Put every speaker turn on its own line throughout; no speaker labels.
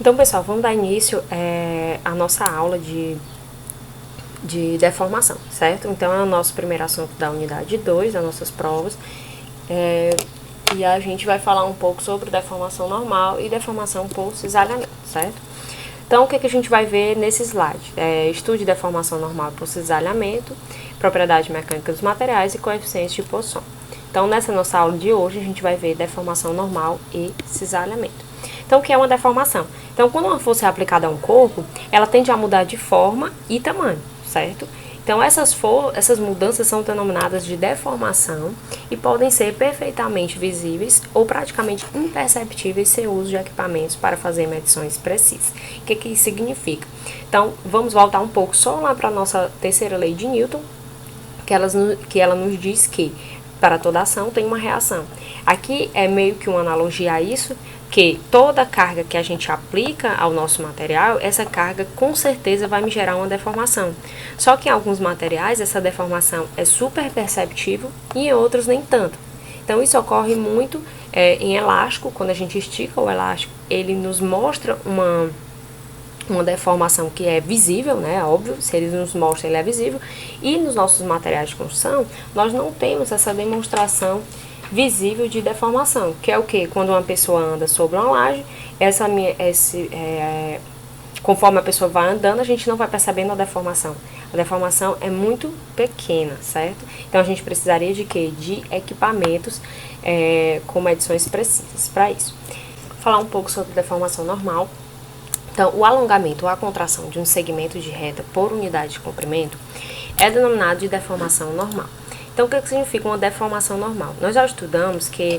Então, pessoal, vamos dar início à nossa aula de deformação, certo? Então, é o nosso primeiro assunto da unidade 2, das nossas provas. E a gente vai falar um pouco sobre deformação normal e deformação por cisalhamento, certo? Então, o que a gente vai ver nesse slide? Estude deformação normal por cisalhamento, propriedade mecânica dos materiais e coeficientes de Poisson. Então, nessa nossa aula de hoje, a gente vai ver deformação normal e cisalhamento. Então, o que é uma deformação? Então, quando uma força é aplicada a um corpo, ela tende a mudar de forma e tamanho, certo? Então, essas mudanças são denominadas de deformação e podem ser perfeitamente visíveis ou praticamente imperceptíveis sem o uso de equipamentos para fazer medições precisas. O que isso significa? Então, vamos voltar um pouco só lá para a nossa terceira lei de Newton, que ela nos diz que para toda ação tem uma reação. Aqui é meio que uma analogia a isso, que toda carga que a gente aplica ao nosso material, essa carga com certeza vai me gerar uma deformação. Só que em alguns materiais essa deformação é super perceptível e em outros nem tanto. Então isso ocorre muito em elástico, quando a gente estica o elástico, ele nos mostra uma deformação que é visível, né, óbvio, se ele nos mostra, ele é visível, e nos nossos materiais de construção, nós não temos essa demonstração visível de deformação, que é o que? Quando uma pessoa anda sobre uma laje, conforme a pessoa vai andando, a gente não vai percebendo a deformação. A deformação é muito pequena, certo? Então, a gente precisaria de quê? De equipamentos com medições precisas para isso. Vou falar um pouco sobre deformação normal. Então, o alongamento ou a contração de um segmento de reta por unidade de comprimento é denominado de deformação normal. Então, o que significa uma deformação normal? Nós já estudamos que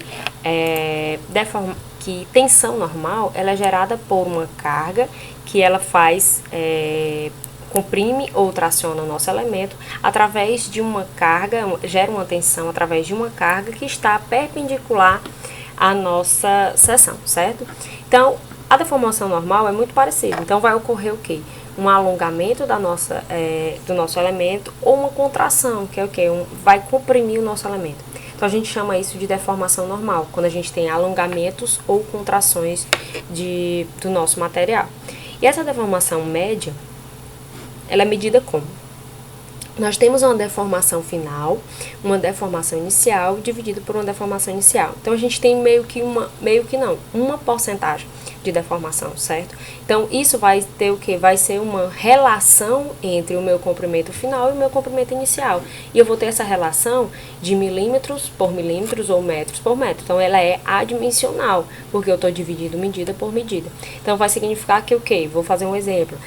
tensão normal ela é gerada por uma carga que ela comprime ou traciona o nosso elemento através de uma carga, gera uma tensão através de uma carga que está perpendicular à nossa seção, certo? Então, a deformação normal é muito parecida. Então, vai ocorrer o quê? Um alongamento do nosso elemento ou uma contração, que é o quê? Vai comprimir o nosso elemento. Então, a gente chama isso de deformação normal, quando a gente tem alongamentos ou contrações do nosso material. E essa deformação média, ela é medida como? Nós temos uma deformação final, uma deformação inicial, dividida por uma deformação inicial. Então, a gente tem uma porcentagem de deformação, certo? Então, isso vai ter o que? Vai ser uma relação entre o meu comprimento final e o meu comprimento inicial. E eu vou ter essa relação de milímetros por milímetros ou metros por metro. Então, ela é adimensional, porque eu estou dividindo medida por medida. Então, vai significar que o quê? Vou fazer um exemplo.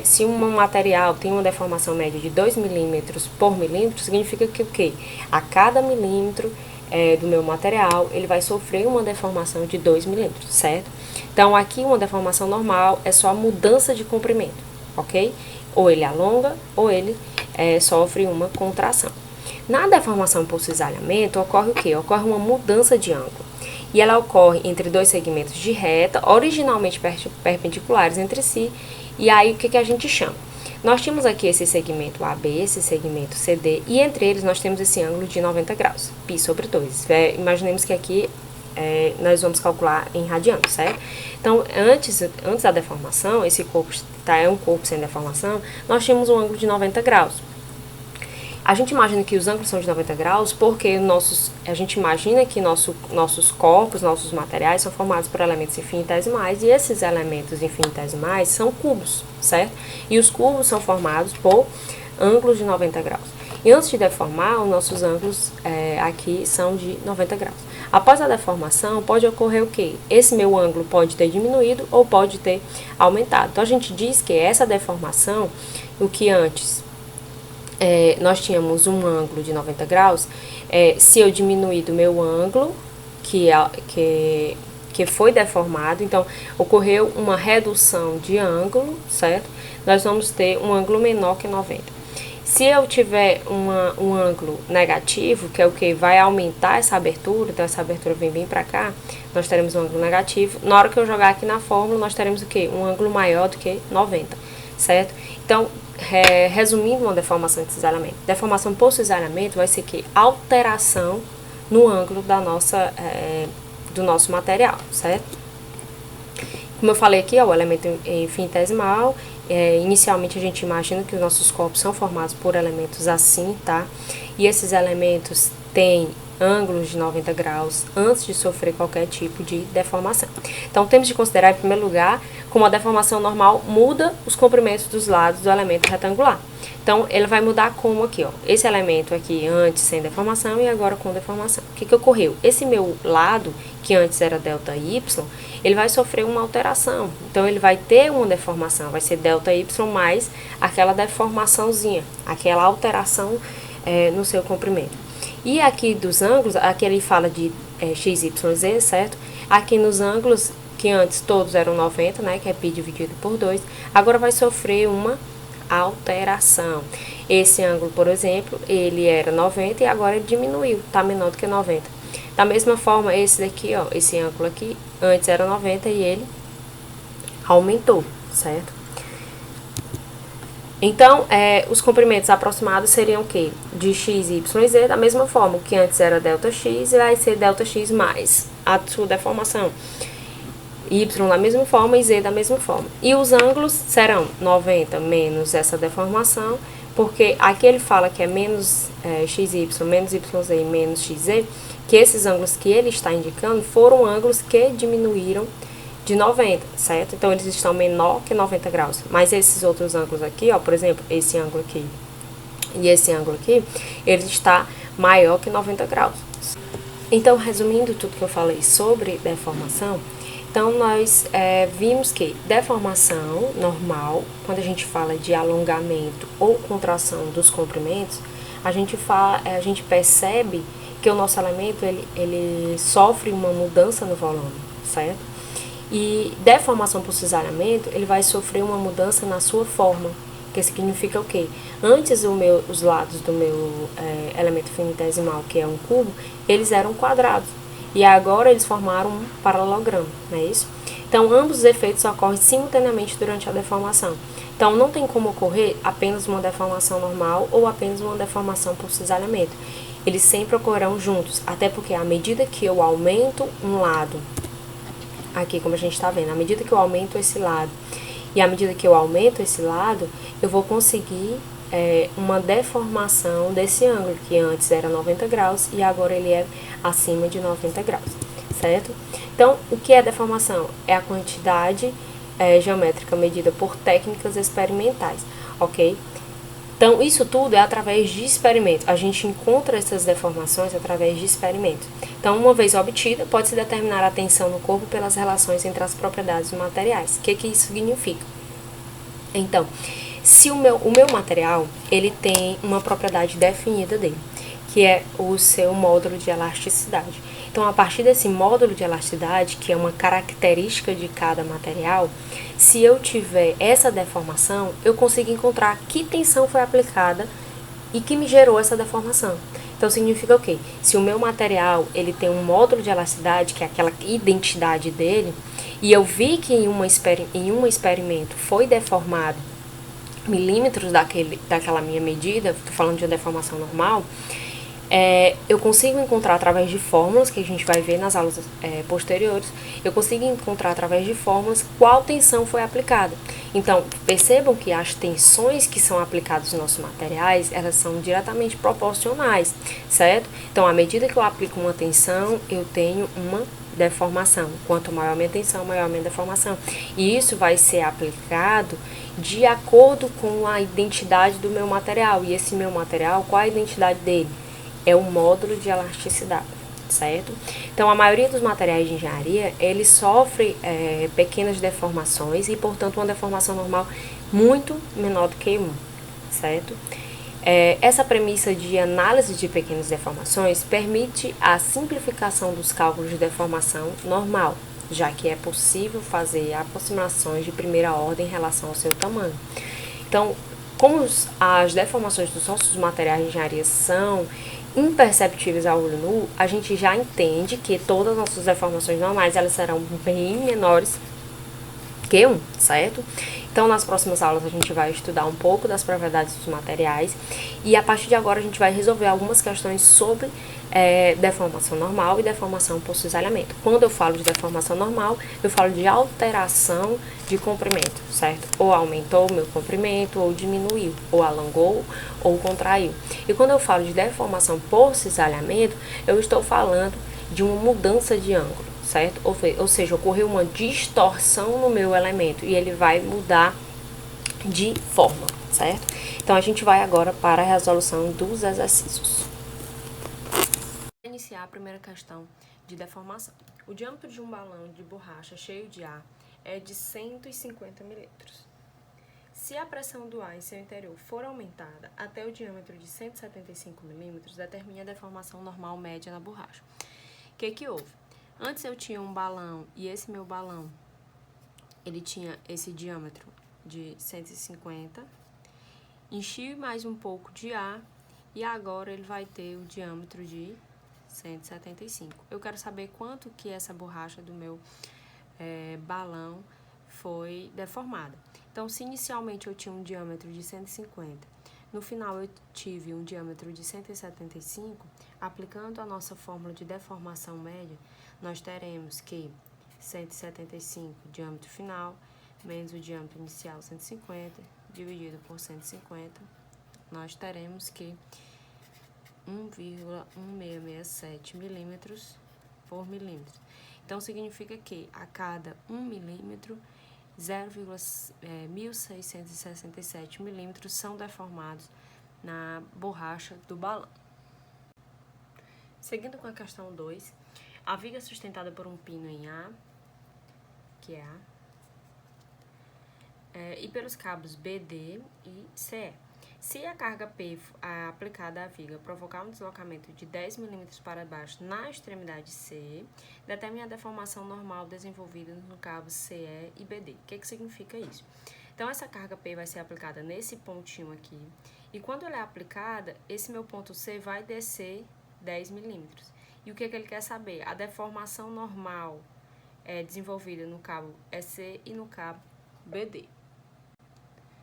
Se um material tem uma deformação média de 2 milímetros por milímetro, significa que o quê? A cada milímetro do meu material, ele vai sofrer uma deformação de 2 milímetros, certo? Então, aqui uma deformação normal é só a mudança de comprimento, ok? Ou ele alonga, ou ele sofre uma contração. Na deformação por cisalhamento, ocorre o quê? Ocorre uma mudança de ângulo. E ela ocorre entre dois segmentos de reta, originalmente perpendiculares entre si. E aí, o que a gente chama? Nós tínhamos aqui esse segmento AB, esse segmento CD, e entre eles nós temos esse ângulo de 90 graus, π sobre 2. Imaginemos que aqui nós vamos calcular em radianos, certo? Então, antes da deformação, esse corpo é um corpo sem deformação, nós tínhamos um ângulo de 90 graus. A gente imagina que os ângulos são de 90 graus porque a gente imagina que nossos corpos, nossos materiais são formados por elementos infinitesimais e esses elementos infinitesimais são cubos, certo? E os cubos são formados por ângulos de 90 graus. E antes de deformar, os nossos ângulos aqui são de 90 graus. Após a deformação, pode ocorrer o quê? Esse meu ângulo pode ter diminuído ou pode ter aumentado. Então, a gente diz que essa deformação, o que antes nós tínhamos um ângulo de 90 graus, se eu diminuir do meu ângulo, que foi deformado, então ocorreu uma redução de ângulo, certo? Nós vamos ter um ângulo menor que 90. Se eu tiver um ângulo negativo, que é o que vai aumentar essa abertura, então essa abertura vem bem para cá, nós teremos um ângulo negativo. Na hora que eu jogar aqui na fórmula, nós teremos o quê? Um ângulo maior do que 90, certo? Então, resumindo uma deformação de cisalhamento. Deformação por cisalhamento vai ser que alteração no ângulo do nosso material, certo? Como eu falei aqui, ó, o elemento infinitesimal, inicialmente a gente imagina que os nossos corpos são formados por elementos assim, tá? E esses elementos têm ângulos de 90 graus antes de sofrer qualquer tipo de deformação. Então, temos de considerar, em primeiro lugar, como a deformação normal muda os comprimentos dos lados do elemento retangular. Então, ele vai mudar como aqui, ó, esse elemento aqui antes sem deformação e agora com deformação. O que que ocorreu? Esse meu lado, que antes era ΔY, ele vai sofrer uma alteração. Então, ele vai ter uma deformação, vai ser ΔY mais aquela deformaçãozinha, aquela alteração no seu comprimento. E aqui dos ângulos, aqui ele fala de x, y, z, certo? Aqui nos ângulos, que antes todos eram 90, né, que é π dividido por 2, agora vai sofrer uma alteração. Esse ângulo, por exemplo, ele era 90 e agora ele diminuiu, tá menor do que 90. Da mesma forma, esse daqui, ó, esse ângulo aqui, antes era 90 e ele aumentou, certo? Então, os comprimentos aproximados seriam o quê? De x, y e z, da mesma forma, o que antes era ΔX, vai ser ΔX mais a sua deformação. Y da mesma forma e z da mesma forma. E os ângulos serão 90 menos essa deformação, porque aqui ele fala que é menos xy, menos yz e menos xz, que esses ângulos que ele está indicando foram ângulos que diminuíram de 90, certo? Então, eles estão menor que 90 graus. Mas esses outros ângulos aqui, ó, por exemplo, esse ângulo aqui e esse ângulo aqui, ele está maior que 90 graus. Então, resumindo tudo que eu falei sobre deformação, então nós vimos que deformação normal, quando a gente fala de alongamento ou contração dos comprimentos, a gente percebe que o nosso elemento ele sofre uma mudança no volume, certo? E deformação por cisalhamento, ele vai sofrer uma mudança na sua forma, que significa o quê? Antes os lados do meu elemento finitesimal, que é um cubo, eles eram quadrados. E agora eles formaram um paralelogramo, não é isso? Então, ambos os efeitos ocorrem simultaneamente durante a deformação. Então, não tem como ocorrer apenas uma deformação normal ou apenas uma deformação por cisalhamento. Eles sempre ocorrerão juntos, até porque à medida que eu aumento um lado, aqui como a gente está vendo, à medida que eu aumento esse lado e à medida que eu aumento esse lado, eu vou conseguir uma deformação desse ângulo, que antes era 90 graus e agora ele é acima de 90 graus, certo? Então, o que é deformação? É a quantidade geométrica medida por técnicas experimentais, ok? Então, isso tudo é através de experimentos. A gente encontra essas deformações através de experimentos. Então, uma vez obtida, pode-se determinar a tensão no corpo pelas relações entre as propriedades dos materiais. O que isso significa? Então, se o meu material, ele tem uma propriedade definida dele, que é o seu módulo de elasticidade. Então, a partir desse módulo de elasticidade, que é uma característica de cada material, se eu tiver essa deformação, eu consigo encontrar que tensão foi aplicada e que me gerou essa deformação. Então, significa o quê? Se o meu material, ele tem um módulo de elasticidade, que é aquela identidade dele, e eu vi que em um experimento foi deformado milímetros daquela minha medida, estou falando de uma deformação normal, eu consigo encontrar através de fórmulas, que a gente vai ver nas aulas posteriores, eu consigo encontrar através de fórmulas qual tensão foi aplicada. Então, percebam que as tensões que são aplicadas nos nossos materiais, elas são diretamente proporcionais, certo? Então, à medida que eu aplico uma tensão, eu tenho uma deformação. Quanto maior a minha tensão, maior a minha deformação. E isso vai ser aplicado de acordo com a identidade do meu material. E esse meu material, qual a identidade dele? É o módulo de elasticidade, certo? Então, a maioria dos materiais de engenharia, eles sofrem pequenas deformações e, portanto, uma deformação normal muito menor do que 1, certo? Essa premissa de análise de pequenas deformações permite a simplificação dos cálculos de deformação normal, já que é possível fazer aproximações de primeira ordem em relação ao seu tamanho. Então, como as deformações dos nossos materiais de engenharia são imperceptíveis ao olho nu, a gente já entende que todas as nossas deformações normais elas serão bem menores Q1, certo? Então, nas próximas aulas a gente vai estudar um pouco das propriedades dos materiais e a partir de agora a gente vai resolver algumas questões sobre deformação normal e deformação por cisalhamento. Quando eu falo de deformação normal, eu falo de alteração de comprimento, certo? Ou aumentou o meu comprimento, ou diminuiu, ou alongou, ou contraiu. E quando eu falo de deformação por cisalhamento, eu estou falando de uma mudança de ângulo, certo? Ou seja, ocorreu uma distorção no meu elemento e ele vai mudar de forma, certo? Então, a gente vai agora para a resolução dos exercícios. Vou iniciar a primeira questão de deformação. O diâmetro de um balão de borracha cheio de ar é de 150 milímetros. Se a pressão do ar em seu interior for aumentada até o diâmetro de 175 milímetros, determine a deformação normal média na borracha. O que houve? Antes eu tinha um balão e esse meu balão, ele tinha esse diâmetro de 150, enchi mais um pouco de ar e agora ele vai ter o diâmetro de 175. Eu quero saber quanto que essa borracha do meu balão foi deformada. Então, se inicialmente eu tinha um diâmetro de 150, no final eu tive um diâmetro de 175, aplicando a nossa fórmula de deformação média, nós teremos que 175 diâmetro final, menos o diâmetro inicial 150, dividido por 150, nós teremos que 1,1667 milímetros por milímetro. Então, significa que a cada 1 milímetro, 0,1667 milímetros são deformados na borracha do balão. Seguindo com a questão 2, a viga sustentada por um pino em A, que é A, e pelos cabos BD e CE. Se a carga P aplicada à viga provocar um deslocamento de 10 milímetros para baixo na extremidade C, determine a deformação normal desenvolvida no cabo CE e BD. O que significa isso? Então, essa carga P vai ser aplicada nesse pontinho aqui, e quando ela é aplicada, esse meu ponto C vai descer 10 milímetros. E o que ele quer saber? A deformação normal desenvolvida no cabo EC e no cabo BD.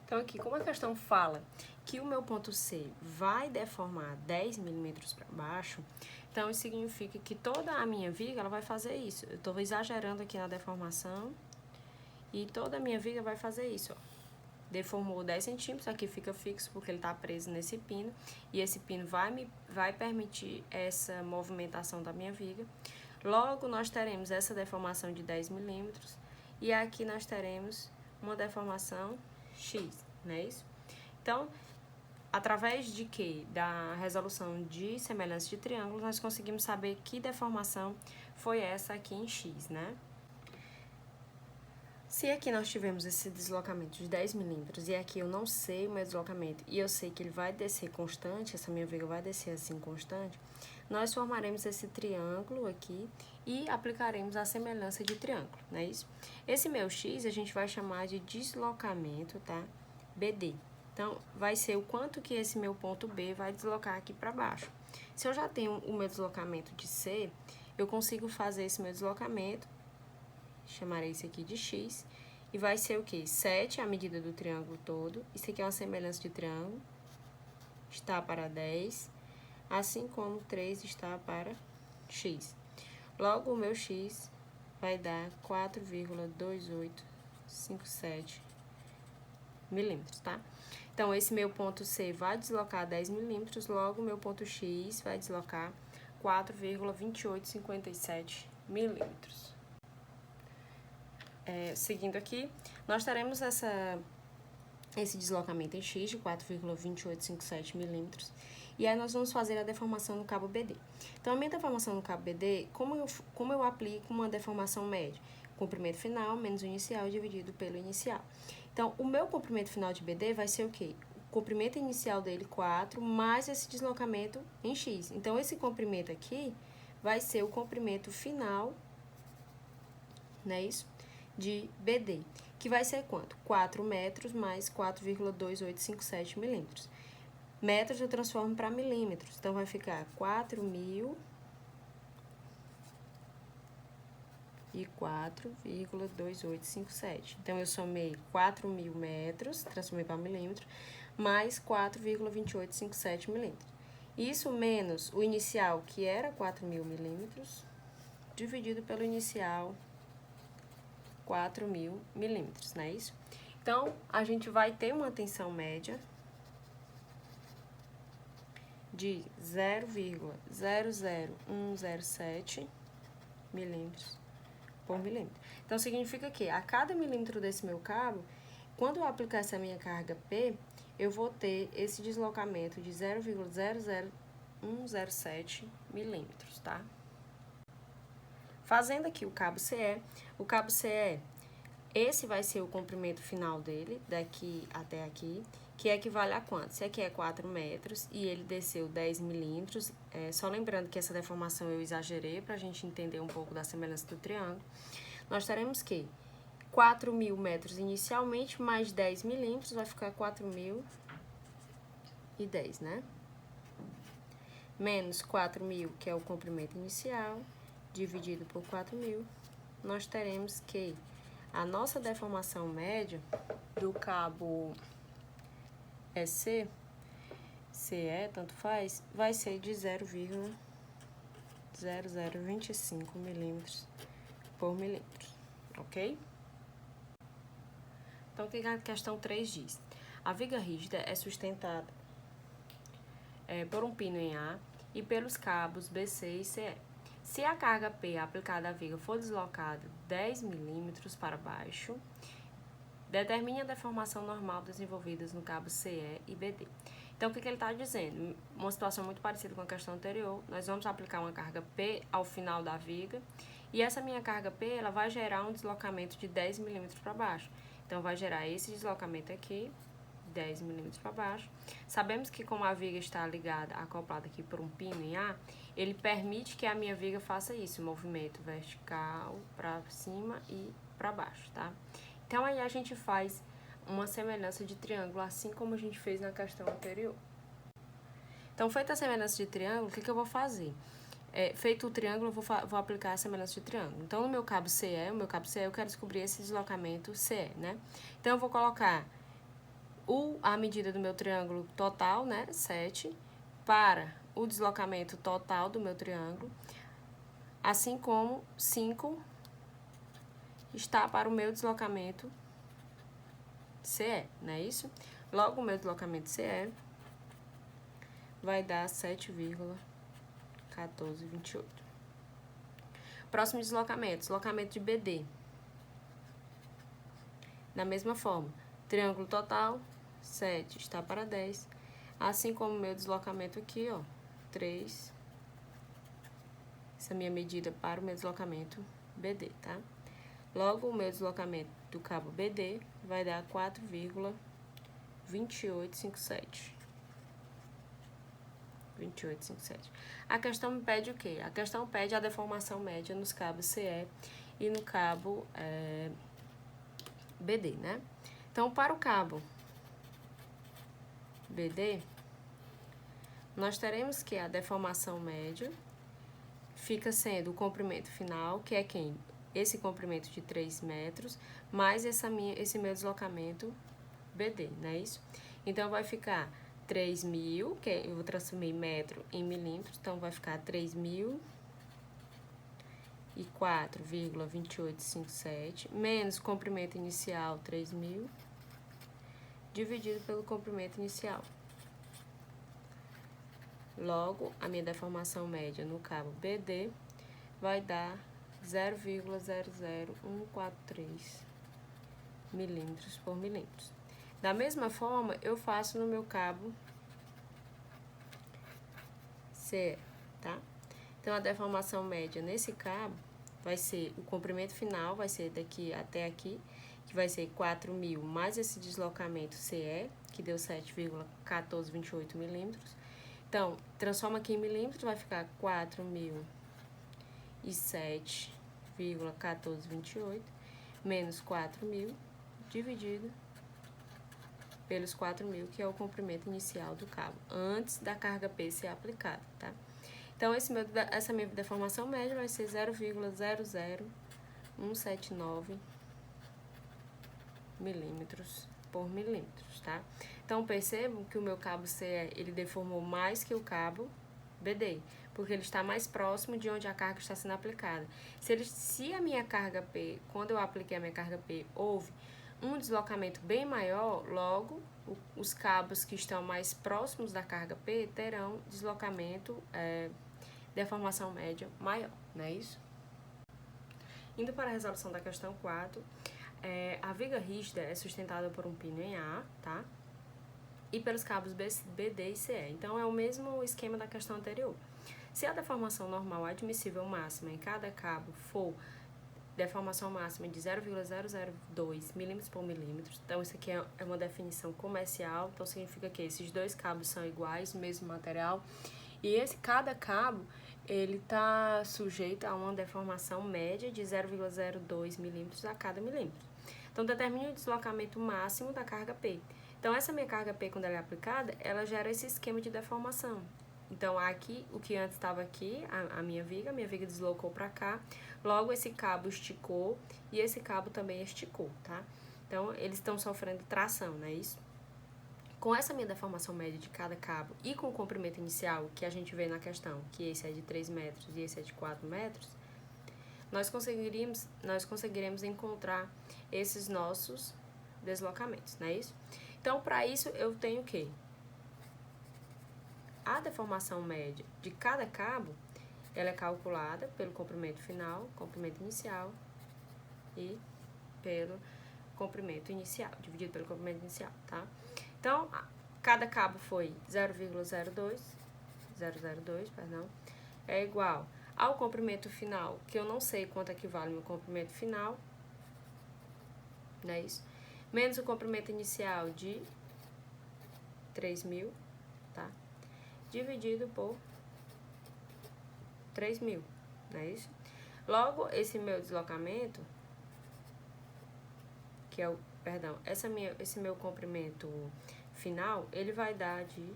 Então, aqui, como a questão fala que o meu ponto C vai deformar 10 milímetros para baixo, então isso significa que toda a minha viga ela vai fazer isso. Eu estou exagerando aqui na deformação e toda a minha viga vai fazer isso, ó. Deformou 10 centímetros, aqui fica fixo porque ele está preso nesse pino, e esse pino vai permitir essa movimentação da minha viga. Logo, nós teremos essa deformação de 10 milímetros, e aqui nós teremos uma deformação X, não é isso? Então, através de quê? Da resolução de semelhança de triângulos, nós conseguimos saber que deformação foi essa aqui em X, né? Se aqui nós tivemos esse deslocamento de 10 milímetros e aqui eu não sei o meu deslocamento e eu sei que ele vai descer constante, essa minha viga vai descer assim constante, nós formaremos esse triângulo aqui e aplicaremos a semelhança de triângulo, não é isso? Esse meu X a gente vai chamar de deslocamento, tá? BD. Então, vai ser o quanto que esse meu ponto B vai deslocar aqui para baixo. Se eu já tenho o meu deslocamento de C, eu consigo fazer esse meu deslocamento, chamarei isso aqui de X, e vai ser o quê? 7 a medida do triângulo todo. Isso aqui é uma semelhança de triângulo, está para 10, assim como 3 está para X. Logo, o meu X vai dar 4,2857 milímetros, tá? Então, esse meu ponto C vai deslocar 10 milímetros, logo, o meu ponto X vai deslocar 4,2857 milímetros. Seguindo aqui, nós teremos esse deslocamento em X de 4,2857 milímetros. E aí nós vamos fazer a deformação no cabo BD. Então, a minha deformação no cabo BD, como eu aplico uma deformação média? Comprimento final menos o inicial dividido pelo inicial. Então, o meu comprimento final de BD vai ser o quê? O comprimento inicial dele, 4, mais esse deslocamento em X. Então, esse comprimento aqui vai ser o comprimento final, não é isso? De BD, que vai ser quanto? 4 metros mais 4,2857 milímetros. Metros eu transformo para milímetros, então vai ficar 4.000 e 4,2857. Então, eu somei 4.000 metros, transformei para milímetro, mais 4,2857 milímetros. Isso menos o inicial, que era 4.000 milímetros, dividido pelo inicial, 4.000 milímetros, não é isso? Então, a gente vai ter uma tensão média de 0,00107 milímetros por milímetro. Então, significa que a cada milímetro desse meu cabo, quando eu aplicar essa minha carga P, eu vou ter esse deslocamento de 0,00107 milímetros, tá? Fazendo aqui o cabo CE, esse vai ser o comprimento final dele, daqui até aqui, que equivale a quanto? Se aqui é 4 metros e ele desceu 10 milímetros, só lembrando que essa deformação eu exagerei para a gente entender um pouco da semelhança do triângulo, nós teremos que 4.000 metros inicialmente, mais 10 milímetros, vai ficar 4.010, né? Menos 4.000, que é o comprimento inicial, dividido por 4.000, nós teremos que a nossa deformação média do cabo EC, CE, tanto faz, vai ser de 0,0025 milímetros por milímetro, ok? Então, o que a questão 3 diz? A viga rígida é sustentada por um pino em A e pelos cabos BC e CE. Se a carga P aplicada à viga for deslocada 10 milímetros para baixo, determine a deformação normal desenvolvidas no cabo CE e BD. Então, o que ele está dizendo? Uma situação muito parecida com a questão anterior, nós vamos aplicar uma carga P ao final da viga, e essa minha carga P, ela vai gerar um deslocamento de 10 milímetros para baixo. Então, vai gerar esse deslocamento aqui, 10 milímetros para baixo. Sabemos que como a viga está ligada, acoplada aqui por um pino em A, ele permite que a minha viga faça isso, movimento vertical para cima e para baixo, tá? Então, aí a gente faz uma semelhança de triângulo, assim como a gente fez na questão anterior. Então, feita a semelhança de triângulo, o que eu vou fazer? Feito o triângulo, eu vou aplicar a semelhança de triângulo. Então, no meu cabo CE, eu quero descobrir esse deslocamento CE, né? Então, eu vou colocar a medida do meu triângulo total, né, 7, para o deslocamento total do meu triângulo, assim como 5 está para o meu deslocamento CE, não é isso? Logo, o meu deslocamento CE vai dar 7,1428. Próximo deslocamento de BD. Da mesma forma, triângulo total, 7 está para 10, assim como o meu deslocamento aqui, ó, 3, essa minha medida para o meu deslocamento BD, tá? Logo, o meu deslocamento do cabo BD vai dar 4,2857. 2857. A questão me pede o quê? A questão pede a deformação média nos cabos CE e no cabo BD, né? Então, para o cabo BD, nós teremos que a deformação média fica sendo o comprimento final, que é quem? Esse comprimento de 3 metros, mais esse meu deslocamento BD, não é isso? Então, vai ficar 3.000, que eu vou transformar metro em milímetros, então vai ficar 3.004,2857, menos o comprimento inicial, 3.000, dividido pelo comprimento inicial. Logo, a minha deformação média no cabo BD vai dar 0,00143 milímetros por milímetro. Da mesma forma, eu faço no meu cabo CE, tá? Então, a deformação média nesse cabo vai ser, o comprimento final vai ser daqui até aqui, que vai ser 4.000 mais esse deslocamento CE, que deu 7,1428 milímetros. Então, transforma aqui em milímetros, vai ficar 4.007,1428 menos 4.000 dividido pelos 4.000, que é o comprimento inicial do cabo, antes da carga P ser aplicada, tá? Então, essa minha deformação média vai ser 0,00 179 milímetros por milímetros, tá? Então, percebam que o meu cabo CE, ele deformou mais que o cabo BD, porque ele está mais próximo de onde a carga está sendo aplicada. Se a minha carga P, quando eu apliquei a minha carga P, houve um deslocamento bem maior, logo, os cabos que estão mais próximos da carga P terão deslocamento, deformação média maior, não é isso? Indo para a resolução da questão 4, a viga rígida é sustentada por um pino em A, tá? E pelos cabos BD e CE. Então, é o mesmo esquema da questão anterior. Se a deformação normal admissível máxima em cada cabo for deformação máxima de 0,002 milímetros por milímetro, então isso aqui é uma definição comercial, então significa que esses dois cabos são iguais, mesmo material, e cada cabo, ele está sujeito a uma deformação média de 0,02 milímetros a cada milímetro. Então, determine o deslocamento máximo da carga P. Então, essa minha carga P, quando ela é aplicada, ela gera esse esquema de deformação. Então, aqui, o que antes estava aqui, a minha viga deslocou para cá, logo esse cabo esticou e esse cabo também esticou, tá? Então, eles estão sofrendo tração, não é isso? Com essa minha deformação média de cada cabo e com o comprimento inicial, que a gente vê na questão, que esse é de 3 metros e esse é de 4 metros, nós conseguiremos encontrar esses nossos deslocamentos, não é isso? Então, para isso, eu tenho que a deformação média de cada cabo, ela é calculada pelo comprimento final, comprimento inicial e pelo comprimento inicial, dividido pelo comprimento inicial, tá? Então, cada cabo foi 0,002, é igual ao comprimento final, que eu não sei quanto equivale meu comprimento final, não é isso? Menos o comprimento inicial de 3.000, tá? Dividido por 3.000, não é isso? Logo, esse meu deslocamento, que é esse meu comprimento final, ele vai dar de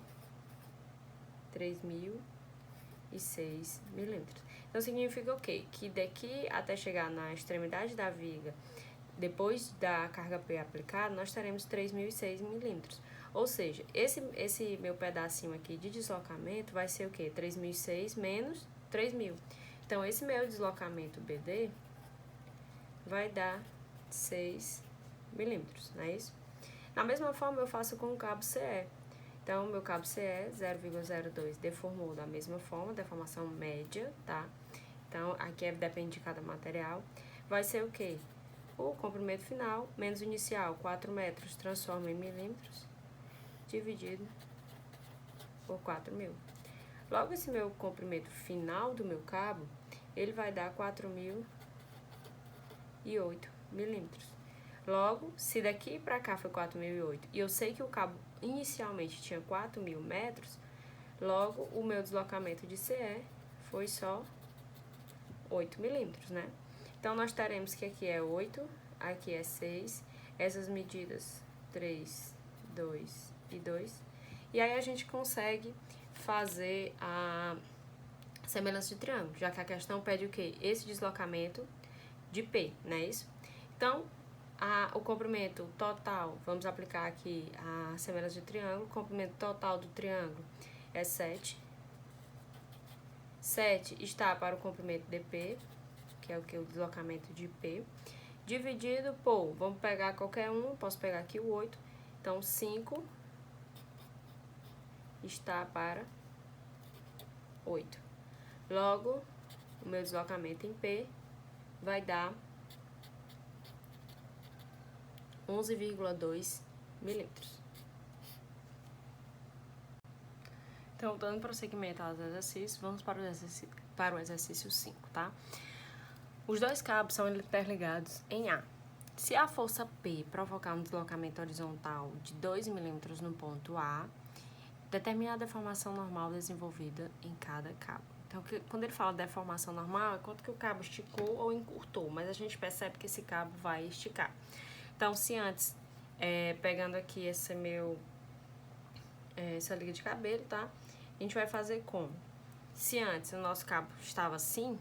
3.006 milímetros. Então, significa o quê? Que daqui até chegar na extremidade da viga, depois da carga P aplicada, nós teremos 3.006 milímetros. Ou seja, esse meu pedacinho aqui de deslocamento vai ser o quê? 3.006 menos 3.000. Então, esse meu deslocamento BD vai dar 6 milímetros, não é isso? Da mesma forma, eu faço com o cabo CE. Então, meu cabo CE 0,02 deformou da mesma forma, deformação média, tá? Então, aqui depende de cada material. Vai ser o quê? O comprimento final menos o inicial, 4 metros, transforma em milímetros, dividido por 4.000. Logo, esse meu comprimento final do meu cabo, ele vai dar 4.008 milímetros. Logo, se daqui para cá foi 4.008 e eu sei que o cabo inicialmente tinha 4.000 metros, logo o meu deslocamento de CE foi só 8 milímetros, né? Então, nós teremos que aqui é 8, aqui é 6, essas medidas 3, 2 e 2. E aí, a gente consegue fazer a semelhança de triângulo, já que a questão pede o quê? Esse deslocamento de P, não é isso? Então, o comprimento total, vamos aplicar aqui a semelhança de triângulo, o comprimento total do triângulo é 7. 7 está para o comprimento DP, que é o que? O deslocamento de P, dividido por, vamos pegar qualquer um, posso pegar aqui o 8, então 5 está para 8. Logo, o meu deslocamento em P vai dar 11,2 milímetros. Então, dando prosseguimento aos exercícios, vamos para o exercício 5, tá? Os dois cabos são interligados em A. Se a força P provocar um deslocamento horizontal de 2 milímetros no ponto A, determine a deformação normal desenvolvida em cada cabo. Então, quando ele fala deformação normal, é quanto que o cabo esticou ou encurtou, mas a gente percebe que esse cabo vai esticar. Então, se antes, pegando aqui essa liga de cabelo, tá? A gente vai fazer como? Se antes o nosso cabo estava assim,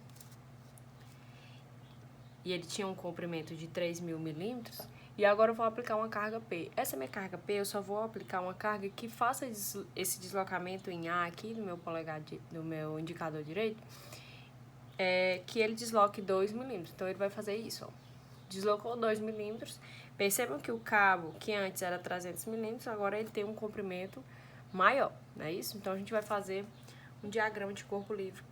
e ele tinha um comprimento de 3.000 milímetros, e agora eu vou aplicar uma carga P. Essa minha carga P, eu só vou aplicar uma carga que faça esse deslocamento em A aqui no meu polegar, no meu indicador direito, que ele desloque 2 milímetros. Então, ele vai fazer isso, ó. Deslocou 2 milímetros. Percebam que o cabo, que antes era 300 milímetros, agora ele tem um comprimento maior, não é isso? Então, a gente vai fazer um diagrama de corpo livre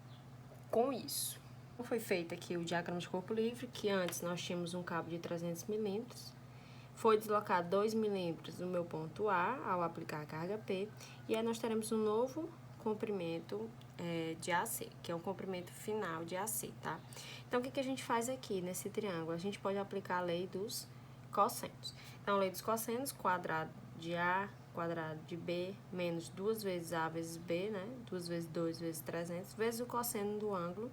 com isso. Foi feito aqui o diagrama de corpo livre, que antes nós tínhamos um cabo de 300 milímetros. Foi deslocado 2 milímetros do meu ponto A ao aplicar a carga P. E aí nós teremos um novo comprimento de AC, que é o comprimento final de AC, tá? Então, o que a gente faz aqui nesse triângulo? A gente pode aplicar a lei dos cossenos. Então, a lei dos cossenos, quadrado de A, quadrado de B, menos 2 vezes A vezes B, né? 2 vezes 2 vezes 300, vezes o cosseno do ângulo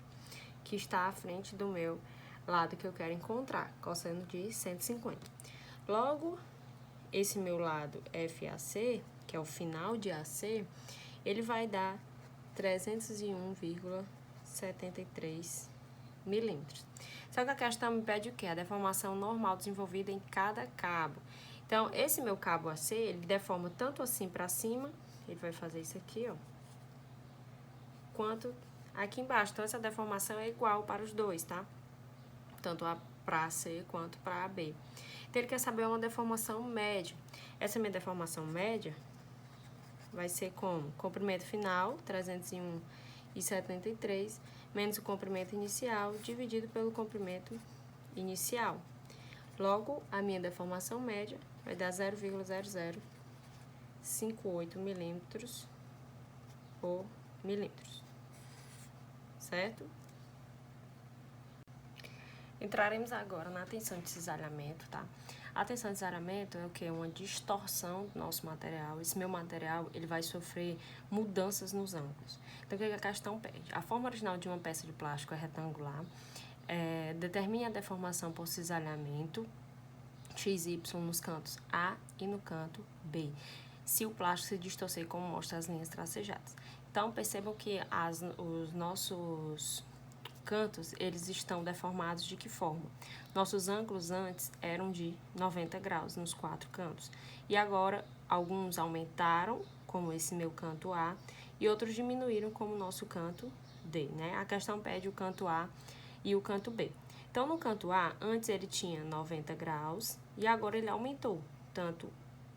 que está à frente do meu lado que eu quero encontrar, cosseno de 150. Logo, esse meu lado FAC, que é o final de AC, ele vai dar 301,73 milímetros. Só que a questão me pede o quê? A deformação normal desenvolvida em cada cabo. Então, esse meu cabo AC, ele deforma tanto assim para cima, ele vai fazer isso aqui, ó, quanto aqui embaixo. Então, essa deformação é igual para os dois, tá? Tanto para C quanto para B. Então, ele quer saber uma deformação média. Essa minha deformação média vai ser como? Comprimento final, 301,73, menos o comprimento inicial, dividido pelo comprimento inicial. Logo, a minha deformação média vai dar 0,0058 milímetros por milímetros. Certo? Entraremos agora na tensão de cisalhamento, tá? A tensão de cisalhamento é o que? Uma distorção do nosso material. Esse meu material, ele vai sofrer mudanças nos ângulos. Então, o que a questão pede? A forma original de uma peça de plástico é retangular. Determine a deformação por cisalhamento XY nos cantos A e no canto B, se o plástico se distorcer como mostra as linhas tracejadas. Então, percebam que os nossos cantos, eles estão deformados de que forma? Nossos ângulos antes eram de 90 graus nos 4 cantos. E agora, alguns aumentaram, como esse meu canto A, e outros diminuíram, como o nosso canto D, né? A questão pede o canto A e o canto B. Então, no canto A, antes ele tinha 90 graus, e agora ele aumentou, tanto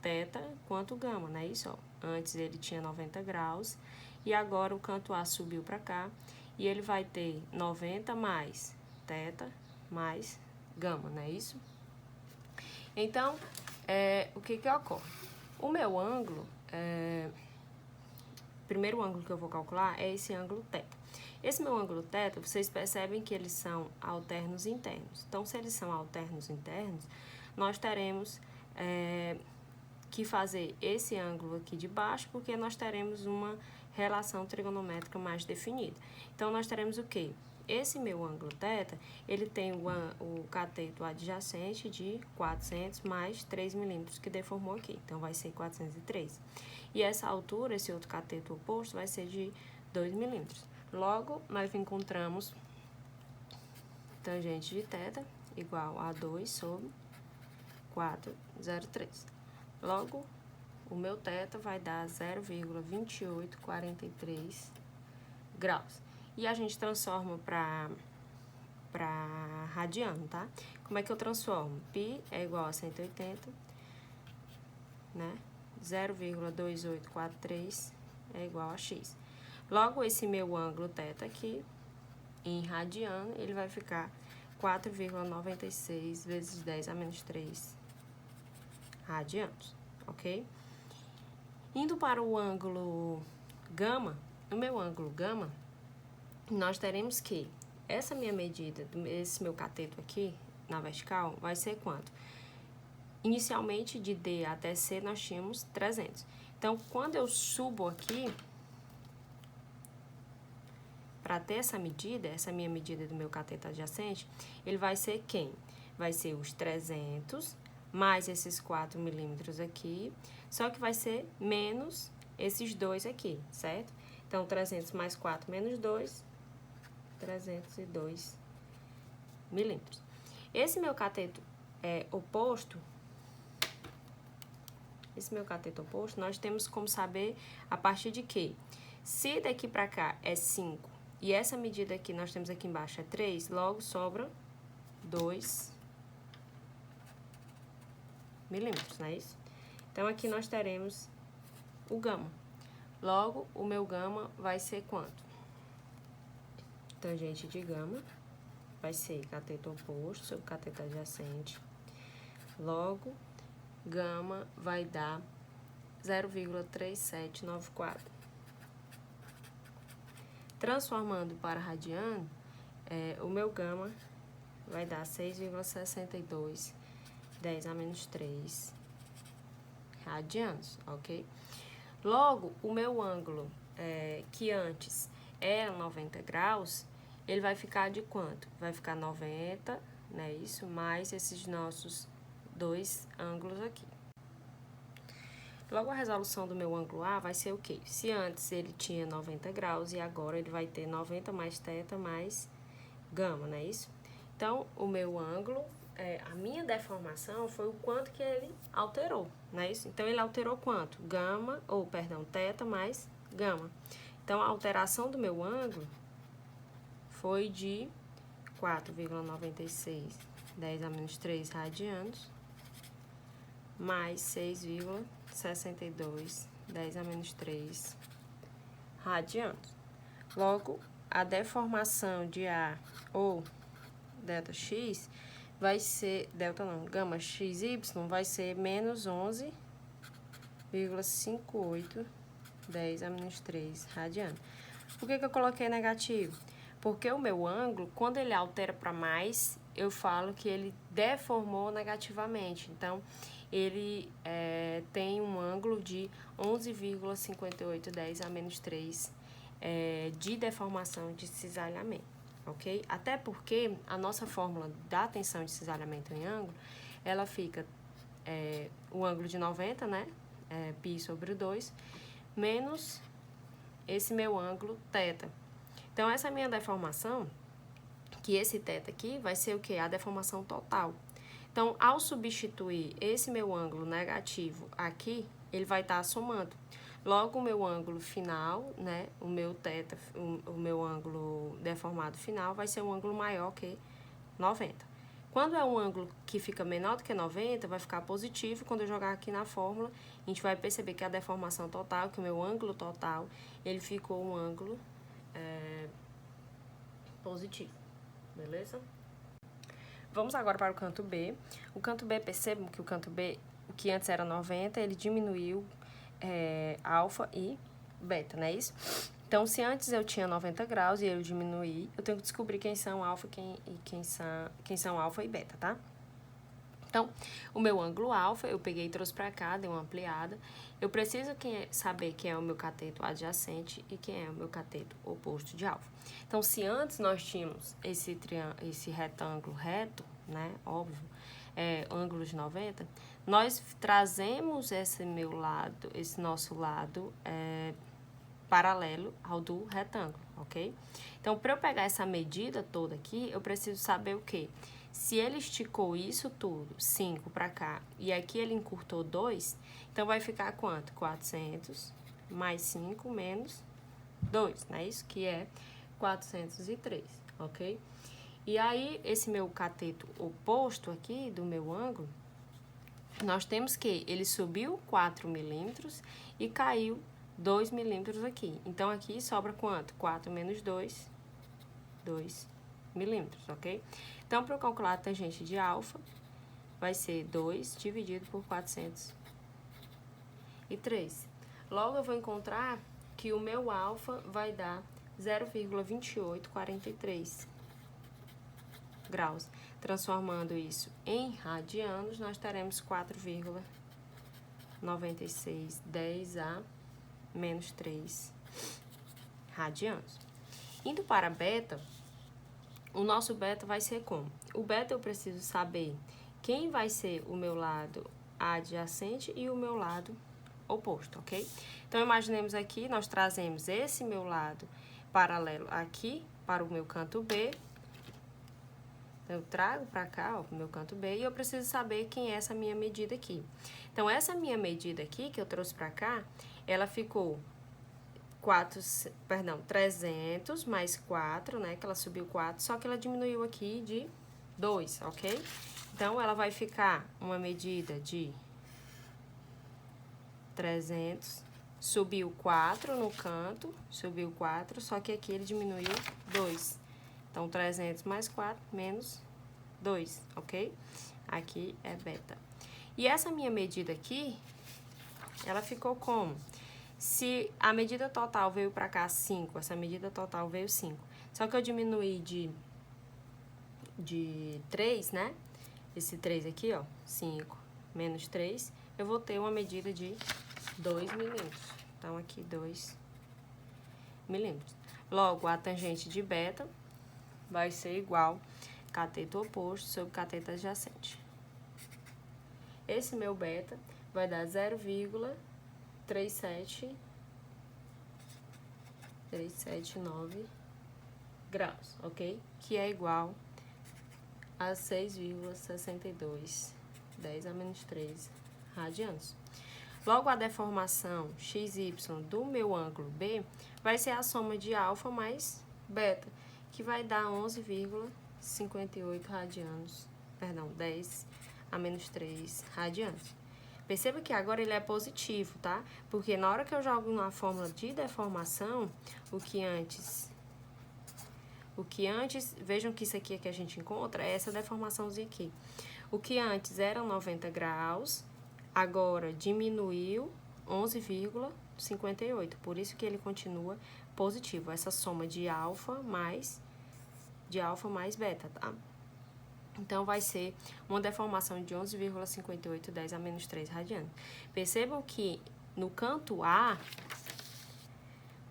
θ quanto gama, né? Isso, ó. Antes ele tinha 90 graus, e agora o canto A subiu para cá, e ele vai ter 90 mais θ mais gama, não é isso? Então, o que ocorre? O meu ângulo, primeiro ângulo que eu vou calcular é esse ângulo θ. Esse meu ângulo θ, vocês percebem que eles são alternos internos. Então, se eles são alternos internos, nós teremos que fazer esse ângulo aqui de baixo, porque nós teremos uma relação trigonométrica mais definida. Então, nós teremos o quê? Esse meu ângulo θ, ele tem o cateto adjacente de 400 mais 3 milímetros que deformou aqui. Então, vai ser 403. E essa altura, esse outro cateto oposto, vai ser de 2 milímetros. Logo, nós encontramos tangente de θ igual a 2 sobre 403. Logo, o meu θ vai dar 0,2843 graus. E a gente transforma para radiano, tá? Como é que eu transformo? Π é igual a 180, né? 0,2843 é igual a x. Logo, esse meu ângulo θ aqui, em radiano, ele vai ficar 4,96 vezes 10 a menos 3 radianos, ok? Indo para o ângulo gama, no meu ângulo gama, nós teremos que essa minha medida, esse meu cateto aqui, na vertical, vai ser quanto? Inicialmente, de D até C, nós tínhamos 300. Então, quando eu subo aqui, para ter essa minha medida do meu cateto adjacente, ele vai ser quem? Vai ser os 300 mais esses 4 milímetros aqui, só que vai ser menos esses dois aqui, certo? Então, 300 mais 4 menos 2, 302 milímetros. esse meu cateto oposto, nós temos como saber a partir de que, se daqui pra cá é 5 e essa medida aqui nós temos aqui embaixo é 3, logo sobra 2 milímetros, não é isso? Então, aqui nós teremos o gama. Logo, o meu gama vai ser quanto? Tangente de gama vai ser cateto oposto sobre cateto adjacente. Logo, gama vai dar 0,3794. Transformando para radiano, o meu gama vai dar 6,62, 10 a menos 3 radianos, ok? Logo, o meu ângulo, que antes era 90 graus, ele vai ficar de quanto? Vai ficar 90, né? Isso, mais esses nossos dois ângulos aqui. Logo, a resolução do meu ângulo A vai ser o quê? Se antes ele tinha 90 graus e agora ele vai ter 90 mais θ mais gama, não é isso? Então, o meu ângulo, a minha deformação foi o quanto que ele alterou, não é isso? Então, ele alterou quanto? θ mais gama. Então, a alteração do meu ângulo foi de 4,96, 10 a menos 3 radianos, mais 6,62, 10 a menos 3 radianos. Logo, a deformação de A ou ΔX vai ser, gama XY vai ser menos 11,58, 10 a menos 3 radianos. Por que eu coloquei negativo? Porque o meu ângulo, quando ele altera para mais, eu falo que ele deformou negativamente. Então, ele tem um ângulo de 11,58, 10 a menos 3 de deformação de cisalhamento, ok? Até porque a nossa fórmula da tensão de cisalhamento em ângulo, ela fica o ângulo de 90, né? Π sobre 2, menos esse meu ângulo θ. Então, essa minha deformação, que esse θ aqui, vai ser o quê? A deformação total. Então, ao substituir esse meu ângulo negativo aqui, ele vai estar somando. Logo, o meu ângulo final, né? O meu θ, o meu ângulo deformado final vai ser um ângulo maior que 90. Quando é um ângulo que fica menor do que 90, vai ficar positivo. Quando eu jogar aqui na fórmula, a gente vai perceber que a deformação total, que o meu ângulo total, ele ficou um ângulo positivo, beleza? Vamos agora para o canto B. O canto B, percebam que o canto B, que antes era 90, ele diminuiu alfa e beta, não é isso? Então, se antes eu tinha 90 graus e eu diminuí, eu tenho que descobrir quem são alfa quem são alfa e beta, tá? Então, o meu ângulo alfa, eu peguei e trouxe para cá, dei uma ampliada. Eu preciso saber quem é o meu cateto adjacente e quem é o meu cateto oposto de alfa. Então, se antes nós tínhamos esse retângulo reto, né, óbvio, ângulo de 90, nós trazemos esse nosso lado paralelo ao do retângulo, ok? Então, para eu pegar essa medida toda aqui, eu preciso saber o quê? Se ele esticou isso tudo, 5 para cá, e aqui ele encurtou 2, então vai ficar quanto? 400 mais 5 menos 2, não é isso? Que é 403, ok? E aí, esse meu cateto oposto aqui, do meu ângulo, nós temos que ele subiu 4 milímetros e caiu 2 milímetros aqui. Então, aqui sobra quanto? 4 menos 2, 2 milímetros, ok? Então, para eu calcular a tangente de alfa, vai ser 2 dividido por 403. Logo, eu vou encontrar que o meu alfa vai dar 0,2843 graus. Transformando isso em radianos, nós teremos 4,96, 10 a menos 3 radianos. Indo para beta, o nosso beta vai ser como? O beta eu preciso saber quem vai ser o meu lado adjacente e o meu lado oposto, ok? Então, imaginemos aqui, nós trazemos esse meu lado paralelo aqui para o meu canto B, Eu trago pra cá, ó, pro meu canto B, e eu preciso saber quem é essa minha medida aqui. Então, essa minha medida aqui, que eu trouxe pra cá, ela ficou 300 mais 4, né? Que ela subiu 4, só que ela diminuiu aqui de 2, ok? Então, ela vai ficar uma medida de 300, subiu 4 no canto, subiu 4, só que aqui ele diminuiu 2. Então, 300 mais 4 menos 2, ok? Aqui é beta. E essa minha medida aqui, ela ficou como? Se a medida total veio pra cá 5, essa medida total veio 5. Só que eu diminuí de 3, né? Esse 3 aqui, ó, 5 menos 3, eu vou ter uma medida de 2 milímetros. Então, aqui 2 milímetros. Logo, a tangente de beta vai ser igual cateto oposto sobre cateto adjacente. Esse meu beta vai dar 0,379 graus, ok? Que é igual a 6,62, 10 a menos 3 radianos. Logo, a deformação XY do meu ângulo B vai ser a soma de alfa mais beta, que vai dar 11,58 radianos, perdão, 10 a menos 3 radianos. Perceba que agora ele é positivo, tá? Porque na hora que eu jogo na fórmula de deformação, o que antes, vejam que isso aqui que a gente encontra é essa deformaçãozinha aqui. O que antes eram 90 graus, agora diminuiu 11,58, por isso que ele continua positivo, essa soma de alfa mais beta, tá? Então, vai ser uma deformação de 11,58, 10 a menos 3 radianos. Percebam que no canto A,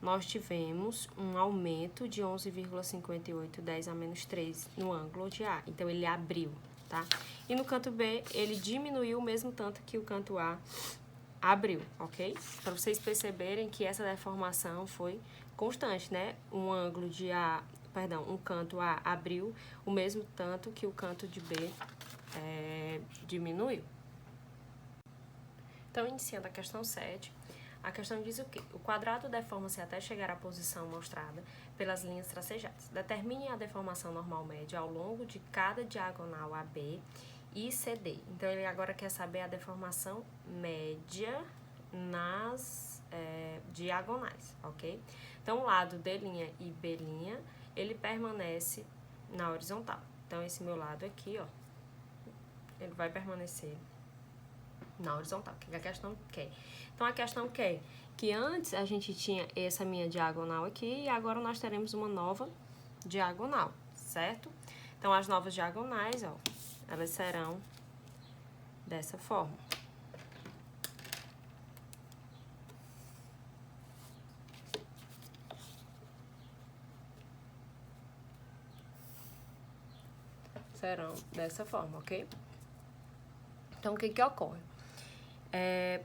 nós tivemos um aumento de 11,58, 10 a menos 3 no ângulo de A. Então, ele abriu, tá? E no canto B, ele diminuiu o mesmo tanto que o canto A abriu, ok? Para vocês perceberem que essa deformação foi constante, né? Um canto A abriu o mesmo tanto que o canto de B diminuiu. Então, iniciando a questão 7, a questão diz o quê? O quadrado deforma-se até chegar à posição mostrada pelas linhas tracejadas. Determine a deformação normal média ao longo de cada diagonal AB e CD. Então, ele agora quer saber a deformação média nas diagonais, ok? Então, o lado D' e B', ele permanece na horizontal. Então, esse meu lado aqui, ó, ele vai permanecer na horizontal, que a questão quer. Então, a questão quer que antes a gente tinha essa minha diagonal aqui e agora nós teremos uma nova diagonal, certo? Então, as novas diagonais, ó, elas serão dessa forma. Serão dessa forma, ok? Então, o que que ocorre?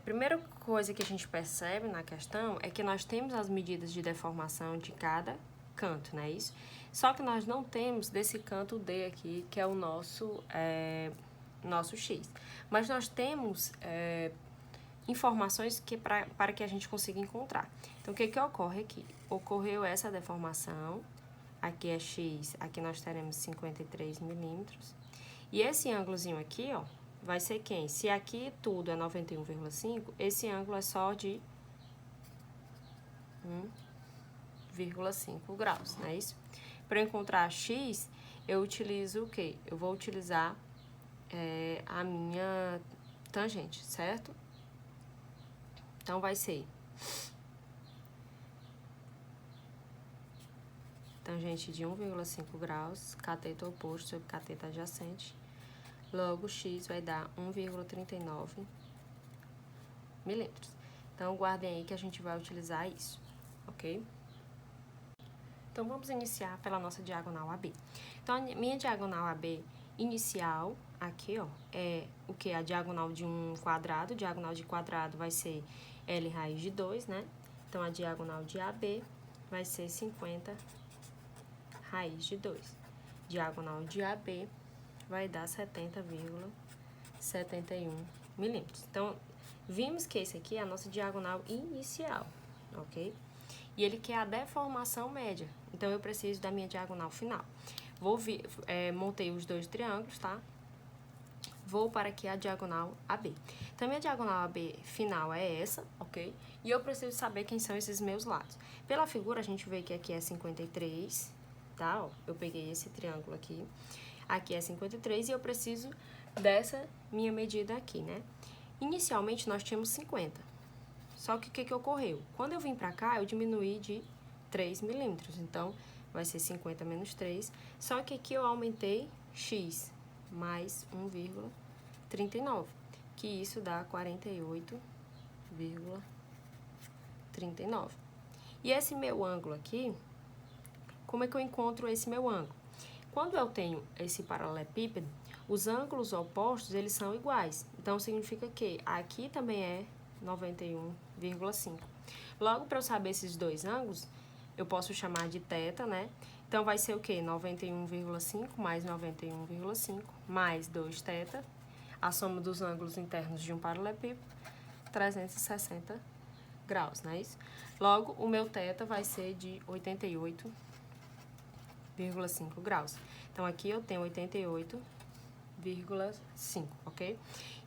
Primeira coisa que a gente percebe na questão é que nós temos as medidas de deformação de cada canto, não é isso? Só que nós não temos desse canto D aqui, que é o nosso X. Mas nós temos informações para que a gente consiga encontrar. Então, o que que ocorre aqui? Ocorreu essa deformação, aqui é X, aqui nós teremos 53 milímetros. E esse ângulozinho aqui, ó, vai ser quem? Se aqui tudo é 91,5, esse ângulo é só de 1,5 graus, não é isso? Para encontrar X, eu utilizo o quê? Eu vou utilizar a minha tangente, certo? Então, vai ser tangente de 1,5 graus, cateto oposto sobre cateto adjacente. Logo, X vai dar 1,39 milímetros. Então, guardem aí que a gente vai utilizar isso, ok? Então, vamos iniciar pela nossa diagonal AB. Então, a minha diagonal AB inicial, aqui, ó, é o que? A diagonal de um quadrado. Diagonal de quadrado vai ser L raiz de 2, né? Então, a diagonal de AB vai ser 50 raiz de 2. Diagonal de AB vai dar 70,71 milímetros. Então, vimos que esse aqui é a nossa diagonal inicial, ok? E ele quer a deformação média, então eu preciso da minha diagonal final. Montei os dois triângulos, tá? Vou para aqui a diagonal AB. Então, minha diagonal AB final é essa, ok? E eu preciso saber quem são esses meus lados. Pela figura, a gente vê que aqui é 53, tá? Ó, eu peguei esse triângulo aqui. Aqui é 53 e eu preciso dessa minha medida aqui, né? Inicialmente, nós tínhamos 50. Só que o que ocorreu? Quando eu vim pra cá, eu diminuí de 3 milímetros. Então, vai ser 50 menos 3. Só que aqui eu aumentei x mais 1,39. Que isso dá 48,39. E esse meu ângulo aqui, como é que eu encontro esse meu ângulo? Quando eu tenho esse paralelepípedo, os ângulos opostos, eles são iguais. Então, significa que aqui também é 91,5. Logo, para eu saber esses dois ângulos, eu posso chamar de θ, né? Então, vai ser o quê? 91,5 mais 91,5 mais 2θ, a soma dos ângulos internos de um paralelepípedo, 360 graus, não é isso? Logo, o meu θ vai ser de 88,5 graus. Então, aqui eu tenho 88,5, ok?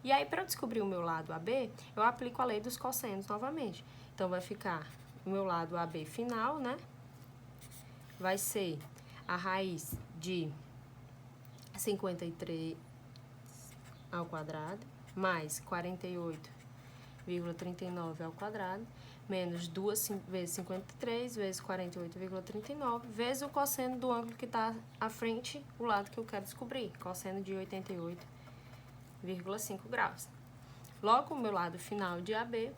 E aí, para eu descobrir o meu lado AB, eu aplico a lei dos cossenos novamente. Então, vai ficar o meu lado AB final, né? Vai ser a raiz de 53 ao quadrado, mais 48,39 ao quadrado, menos 2 vezes 53, vezes 48,39, vezes o cosseno do ângulo que está à frente, o lado que eu quero descobrir, cosseno de 88,5 graus. Logo, o meu lado final de AB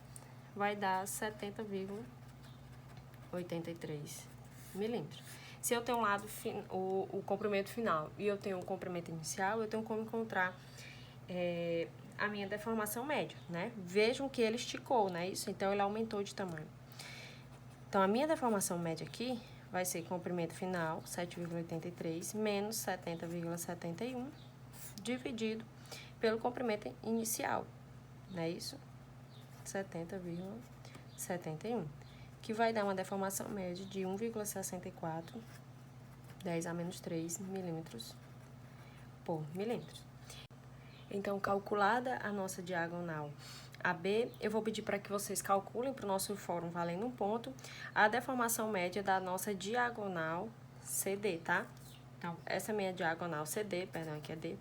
vai dar 70,83 milímetros. Se eu tenho um lado, o comprimento final e eu tenho um comprimento inicial, eu tenho como encontrar a minha deformação média, né? Vejam que ele esticou, né? Isso, então ele aumentou de tamanho. Então, a minha deformação média aqui vai ser comprimento final, 7,83, menos 70,71, dividido pelo comprimento inicial, não é isso? 70,71, que vai dar uma deformação média de 1,64, 10 a menos 3 milímetros por milímetro. Então, calculada a nossa diagonal AB, eu vou pedir para que vocês calculem para o nosso fórum valendo um ponto a deformação média da nossa diagonal CD, tá? Então, essa é a minha diagonal CD, perdão, aqui é D.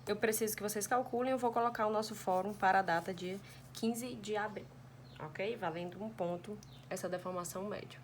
Eu preciso que vocês calculem, eu vou colocar o nosso fórum para a data de 15 de abril, ok? Valendo um ponto essa deformação média.